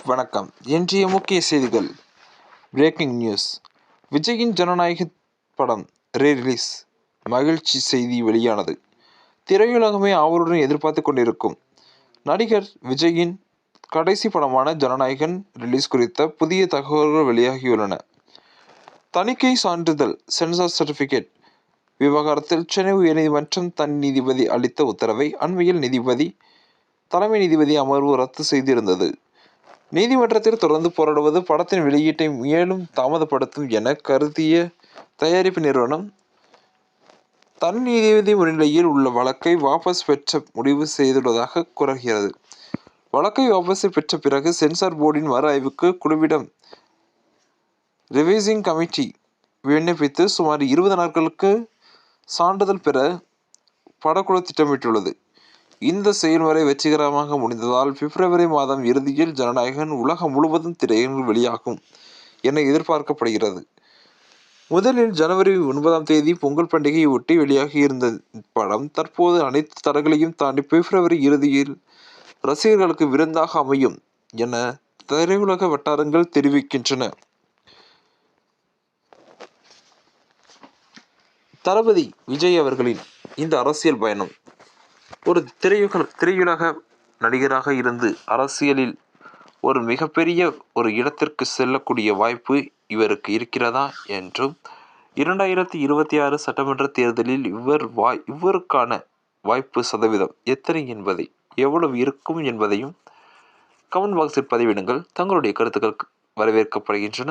வணக்கம். இன்றைய முக்கிய செய்திகள். Breaking news. விஜயின் ஜனநாயக படம் ரீ-ரிலீஸ், மகிழ்ச்சி செய்தி வெளியானது. திரையுலகமே ஆவலுடன் எதிர்பார்த்து கொண்டிருக்கும் நடிகர் விஜயின் கடைசி படமான ஜனநாயகன் ரிலீஸ் குறித்த புதிய தகவல்கள் வெளியாகியுள்ளன. தணிக்கை சான்றிதழ் சென்சார் சர்டிபிகேட் விவகாரத்தில் சென்னை உயர்நீதிமன்றம் தனி நீதிபதி அளித்த உத்தரவை அண்மையில் தலைமை நீதிபதி அமர்வு ரத்து செய்திருந்தது. நீதிமன்றத்தில் தொடர்ந்து போராடுவது படத்தின் வெளியீட்டை மேலும் தாமதப்படுத்தும் என கருதிய தயாரிப்பு நிறுவனம் தனி நீதிபதி முன்னிலையில் உள்ள வழக்கை வாபஸ் பெற்ற முடிவு செய்துள்ளதாக கூறுகிறது. வழக்கை வாபஸ் பெற்ற பிறகு சென்சார் போர்டின் மறு ஆய்வுக்கு குழுவிடம் ரிவைசிங் கமிட்டி விண்ணப்பித்து சுமார் 20 நாட்களுக்கு சான்றிதழ் பெற படக்குழு திட்டமிட்டுள்ளது. இந்த செயல்முறை வெற்றிகரமாக முடிந்ததால் பிப்ரவரி மாதம் இறுதியில் ஜனநாயகன் உலகம் முழுவதும் திரையரங்கில் வெளியாகும் என எதிர்பார்க்கப்படுகிறது. முதலில் ஜனவரி 9 பொங்கல் பண்டிகையை ஒட்டி வெளியாகி இருந்த படம் தற்போது அனைத்து தடைகளையும் தாண்டி பிப்ரவரி இறுதியில் ரசிகர்களுக்கு விருந்தாக அமையும் என திரையுலக வட்டாரங்கள் தெரிவிக்கின்றன. தளபதி விஜய் அவர்களின் இந்த அரசியல் பயணம். ஒரு திரையுலக நடிகராக இருந்து அரசியலில் ஒரு மிகப்பெரிய ஒரு இடத்திற்கு செல்லக்கூடிய வாய்ப்பு இவருக்கு இருக்கிறதா என்றும் 2026 சட்டமன்ற தேர்தலில் இவருக்கான வாய்ப்பு சதவீதம் எத்தனை என்பதை எவ்வளவு இருக்கும் என்பதையும் கமெண்ட் பாக்ஸில் பதிவிடுங்கள். தங்களுடைய கருத்துக்கள் வரவேற்கப்படுகின்றன.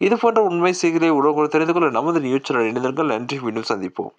இது போன்ற உண்மை செய்திகளை உடனுக்குடன் தெரிந்து கொள்ள நமது நியூஸ் சேனல் இணைந்திருங்கள். நன்றி. மீண்டும் சந்திப்போம்.